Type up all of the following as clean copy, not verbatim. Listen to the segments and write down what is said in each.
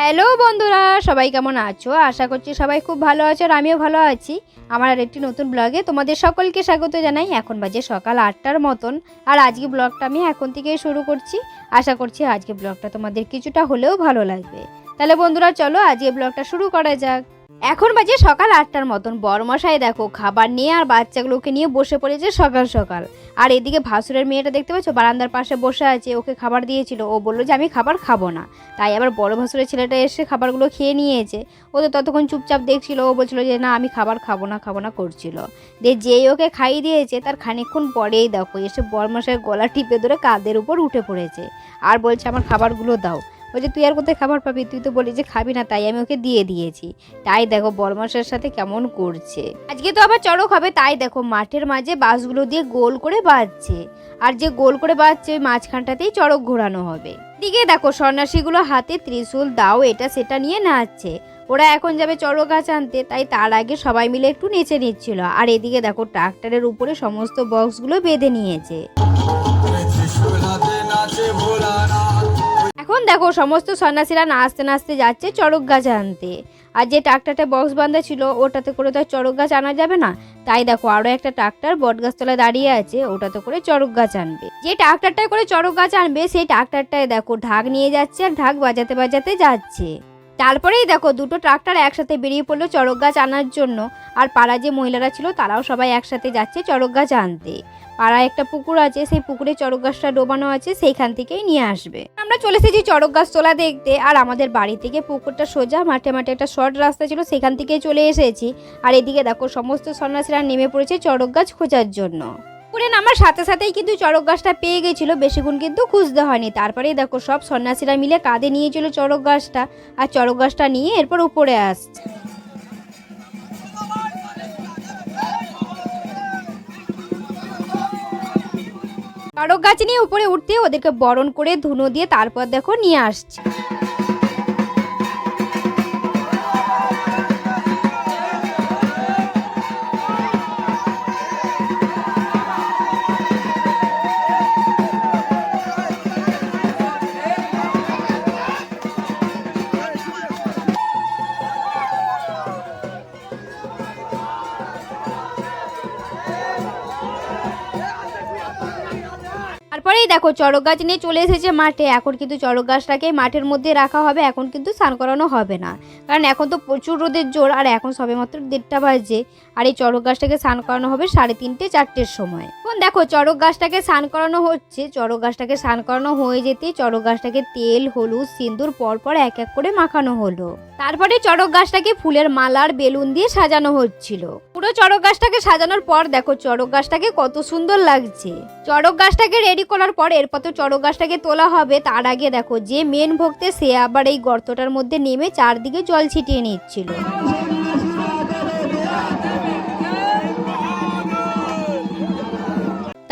Hello বন্ধুরা, সবাই কেমন আছো? আশা করছি সবাই খুব ভালো আছো আর আমিও ভালো আছি। আমার আর একটি নতুন ব্লগে তোমাদের সকলকে স্বাগত জানাই। এখন বাজে সকাল 8টার মতন আর আজকে ব্লগটা আমি এখন থেকেই শুরু করছি। আশা করছি আজকে ব্লগটা তোমাদের কিছুটা হলেও ভালো লাগবে। তাহলে বন্ধুরা চলো আজকে ব্লগটা শুরু করা যাক। এখন বাজে সকাল 8টার মতন। বড়মশাই দেখো খাবার নিয়ে আর বাচ্চাগুলোকে নিয়ে বসে পড়েছে সকাল সকাল। আর এদিকে ভাসুরের মেয়েটা দেখতে পাচ্ছ বারান্দার পাশে বসে আছে, ওকে খাবার দিয়েছিল। ও বললো যে আমি খাবার খাবো না, তাই আবার বড় ভাসুরের ছেলেটা এসে খাবারগুলো খেয়ে নিয়েছে। ও তো ততক্ষণ চুপচাপ দেখছিল, ও বলছিল যে না আমি খাবার খাবো না করছিল। দিয়ে যেই ওকে খাইয়ে দিয়েছে তার খানিকক্ষণ পরেই দেখো এসে বড়মশাইয়ের গলা টিপে ধরে কাঁধের উপর উঠে পড়েছে আর বলছে আমার খাবারগুলো দাও। বলছে তুই আর কোথায় খাবার পাবি, তুই তো বলি যে খাবি না, তাই আমি ওকে দিয়ে দিয়েছি। তাই দেখো বড়মশাইয়ের সাথে কেমন করছে। আজকে তো আবার চড়ক হবে, তাই দেখো মাঠের মাঝে বাঁশগুলো দিয়ে গোল করে বাঁধছে। আর যে গোল করে বাঁধছে ওই মাঝখানটাতেই চড়ক ঘোরানো হবে। দিকে দেখো সন্ন্যাসীগুলো হাতে ত্রিশূল দাও এটা সেটা নিয়ে নাচছে। ওরা এখন যাবে চড়ক গাছ আনতে, তাই তার আগে সবাই মিলে একটু নেচে নিচ্ছিল। আর এদিকে দেখো ট্রাক্টরের উপরে সমস্ত বক্সগুলো বেঁধে নিয়েছে। এখন দেখো সমস্ত সন্ন্যাসীরা নাচতে নাচতে যাচ্ছে চড়ক গাছ আনতে। আর যে ট্রাক্টরটা বক্স বাঁধা ছিল ওটাতে করে তো চড়ক গাছ আনা যাবে না, তাই দেখো আরো একটা ট্রাক্টর বটগাছতলায় দাঁড়িয়ে আছে, ওটাতে করে চড়ক গাছ আনবে। যে ট্রাক্টরটায় করে চড়ক গাছ আনবে সেই ট্রাক্টরটায় দেখো ঢাক নিয়ে যাচ্ছে আর ঢাক বাজাতে বাজাতে যাচ্ছে। তারপরেই দেখো দুটো ট্রাক্টর একসাথে বেরিয়ে পড়লো চড়ক গাছ আনার জন্য। আর পাড়া যে মহিলারা ছিল তারাও সবাই একসাথে যাচ্ছে চড়ক গাছ আনতে। পাড়ায় একটা পুকুর আছে, সেই পুকুরে চড়ক গাছটা ডোবানো আছে, সেইখান থেকেই নিয়ে আসবে। আমরা চলে এসেছি চড়ক গাছ তোলা দেখতে। আর আমাদের বাড়ি থেকে পুকুরটা সোজা মাঠে মাঠে একটা শর্ট রাস্তা ছিল, সেখান থেকেই চলে এসেছি। আর এদিকে দেখো সমস্ত সন্ন্যাসীরা নেমে পড়েছে চড়ক গাছ খোঁজার জন্য। পুকুরে নামার সাথে সাথেই কিন্তু চড়ক গাছটা পেয়ে গেছিল, বেশিক্ষণ কিন্তু খুঁজতে হয়নি। তারপরেই দেখো সব সন্ন্যাসীরা মিলে কাঁধে নিয়েছিল চড়ক গাছটা, আর চড়ক গাছটা নিয়ে এরপর উপরে আসছে। চড়ক গাছ নিয়ে উপরে উঠতে ওদেরকে বরণ করে ধুনো দিয়ে তারপর দেখো নিয়ে আসছে। তারপরেই দেখো চড়ক গাছ নিয়ে চলে এসেছে মাঠে। এখন কিন্তু চড়ক গাছটাকে মাঠের মধ্যে রাখা হবে, এখন কিন্তু স্নান করানো হবে না, কারণ এখন তো প্রচুর রোদের জোর আর এখন সবেমাত্র 1:30 বাজে। আর এই চড়ক গাছটাকে স্নান করানো হবে 3:30 4টের সময়। এখন দেখো চড়ক গাছটাকে স্নান করানো হচ্ছে। চড়ক গাছটাকে স্নান করানো হয়ে যেতে চড়ক গাছটাকে তেল হলুদ সিঁদুর পরপর এক এক করে মাখানো হলো। তারপরে চড়ক গাছটাকে ফুলের মালার বেলুন দিয়ে সাজানো হচ্ছিল। পুরো চড়ক গাছটাকে সাজানোর পর দেখো চড়ক গাছটাকে কত সুন্দর লাগছে। চড়ক গাছটাকে রেডি করার পর এরপর তো চড়ক গাছটাকে তোলা হবে। তার আগে দেখো যে মেন ভক্তে সে আবার এই গর্তটার মধ্যে নেমে চারদিকে জল ছিটিয়ে নিচ্ছিল।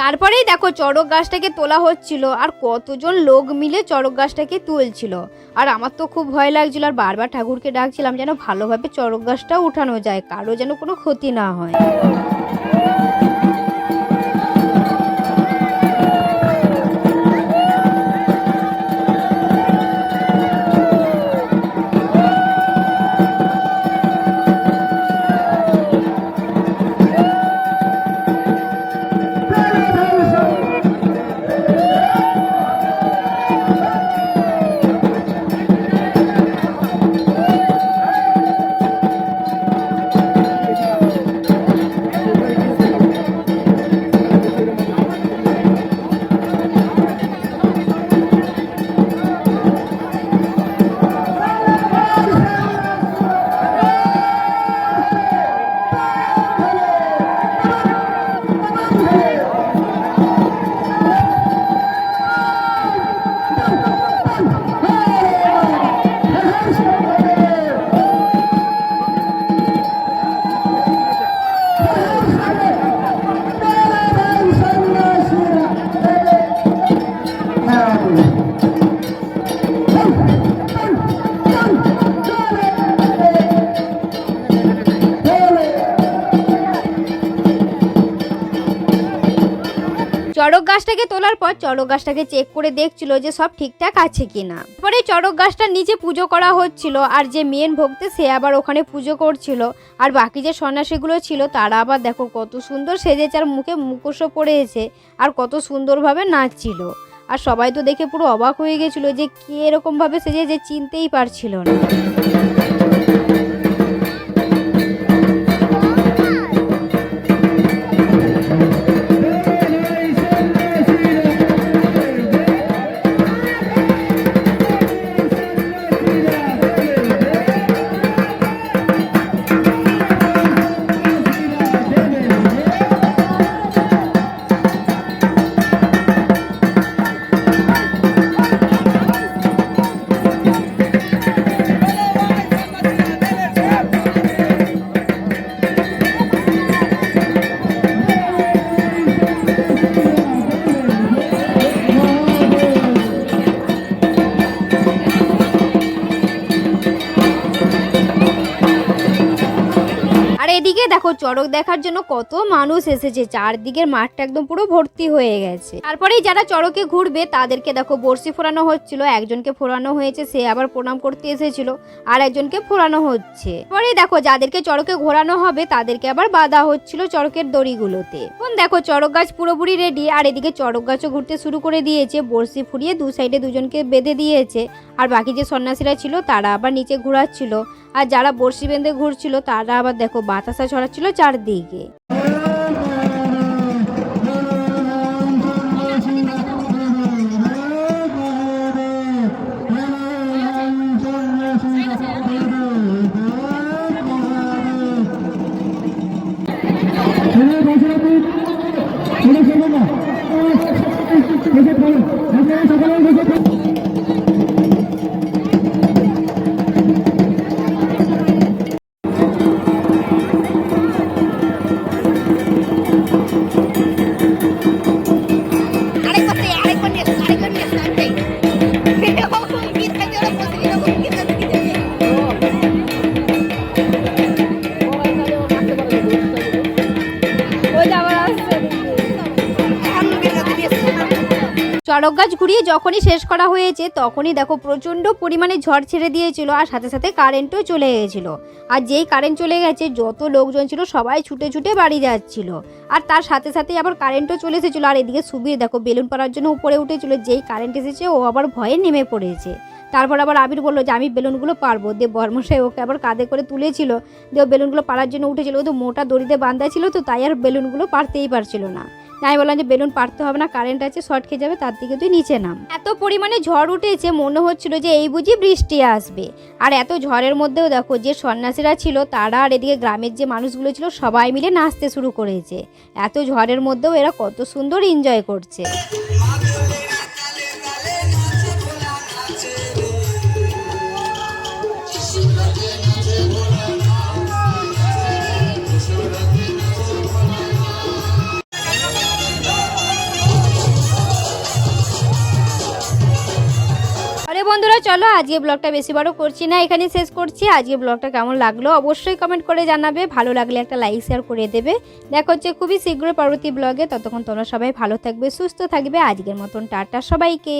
তারপরেই দেখো চড়ক গাছটাকে তোলা হচ্ছিল আর কতজন লোক মিলে চড়ক গাছটাকে তুলছিল। আর আমার তো খুব ভয় লাগছিল আর বারবার ঠাকুরকে ডাকছিলাম যেন ভালোভাবে চড়ক গাছটা উঠানো যায়, কারো যেন কোনো ক্ষতি না হয়। গাছটাকে তোলার পর চড়ক গাছটাকে চেক করে দেখছিল যে সব ঠিকঠাক আছে কিনা। পরে চড়ক গাছটার নিচে পুজো করা হচ্ছিল, আর যে মেন ভক্তে সে আবার ওখানে পুজো করছিল। আর বাকি যে সন্ন্যাসীগুলো ছিল তারা আবার দেখো কত সুন্দর সেজেছে, আর মুখে মুখোশও পরেছে, আর কত সুন্দরভাবে নাচছিল। আর সবাই তো দেখে পুরো অবাক হয়ে গেছিল যে কে এরকমভাবে সেজেছে, চিনতেই পারছিল না। আর এদিকে দেখো চড়ক দেখার জন্য কত মানুষ এসেছে, চারদিকের মাঠটা একদম পুরো ভর্তি হয়ে গেছে। তারপরেই যারা চড়কে ঘুরবে তাদেরকে দেখো বড়শি ফোরানো হচ্ছিল, একজনকে ফোরানো হয়েছে, সে আবার প্রণাম করতে এসেছিল, আর একজনকে ফোরানো হচ্ছে। পরে দেখো যাদেরকে চড়কে ঘোরানো হবে তাদেরকে আবার বাঁধা হচ্ছিল চড়কের দড়িগুলোতে। এখন দেখো চড়ক গাছ পুরোপুরি রেডি, আর এদিকে চড়ক গাছও ঘুরতে শুরু করে দিয়েছে, বড়শি ফুরিয়ে দু সাইডে দুজনকে বেঁধে দিয়েছে। আর বাকি যে সন্ন্যাসীরা ছিল তারা আবার নিচে ঘোরাচ্ছিল, আর যারা বড়শি বেঁধে ঘুরছিল তারা আবার দেখো বাতাসা ছড়াচ্ছিল চারদিকে। চড়ক গাছ ঘুরিয়ে যখনই শেষ করা হয়েছে তখনই দেখো প্রচণ্ড পরিমাণে ঝড় ছেড়ে দিয়েছিল, আর সাথে সাথে কারেন্টও চলে গেছিলো। আর যেই কারেন্ট চলে গেছে যত লোকজন ছিল সবাই ছুটে ছুটে বাড়ি যাচ্ছিল, আর তার সাথে সাথেই আবার কারেন্টও চলে এসেছিলো। আর এদিকে সুবীর দেখো বেলুন পাড়ার জন্য উপরে উঠেছিল, যেই কারেন্ট এসেছে ও আবার ভয়ে নেমে পড়েছে। তারপর আবার আবির বললো যে আমি বেলুনগুলো পারবো, দিয়ে বর্মশাই ওকে আবার কাঁধে করে তুলেছিল, দিয়ে বেলুনগুলো পাড়ার জন্য উঠেছিল। ও তো মোটা দড়িতে বাঁধা ছিল, তো তাই আর বেলুনগুলো পারতেই পারছিল না। আমি বললাম যে বেলুন পারতে হবে না, কারেন্ট আছে, শর্ট খেয়ে যাবে, তার দিকে তুই নিচে নাম। এত পরিমাণে ঝড় উঠেছে মনে হচ্ছিল যে এই বুঝি বৃষ্টি আসবে। আর এত ঝড়ের মধ্যেও দেখো যে সন্ন্যাসীরা ছিল তারা আর এদিকে গ্রামের যে মানুষগুলো ছিল সবাই মিলে নাচতে শুরু করেছে। এত ঝড়ের মধ্যেও এরা কত সুন্দর এনজয় করছে। বন্ধুরা চলো আজকে ব্লগটা বেশি বড় করছি না, এখানে শেষ করছি। আজকে ব্লগটা কেমন লাগলো অবশ্যই কমেন্ট করে জানাবে, ভালো লাগলে একটা লাইক শেয়ার করে দেবে। দেখা হচ্ছে খুবই শীঘ্রই পরবর্তী ব্লগে, ততক্ষণ তোমরা সবাই ভালো থাকবে, সুস্থ থাকবে। আজকের মতন টাটা সবাইকে।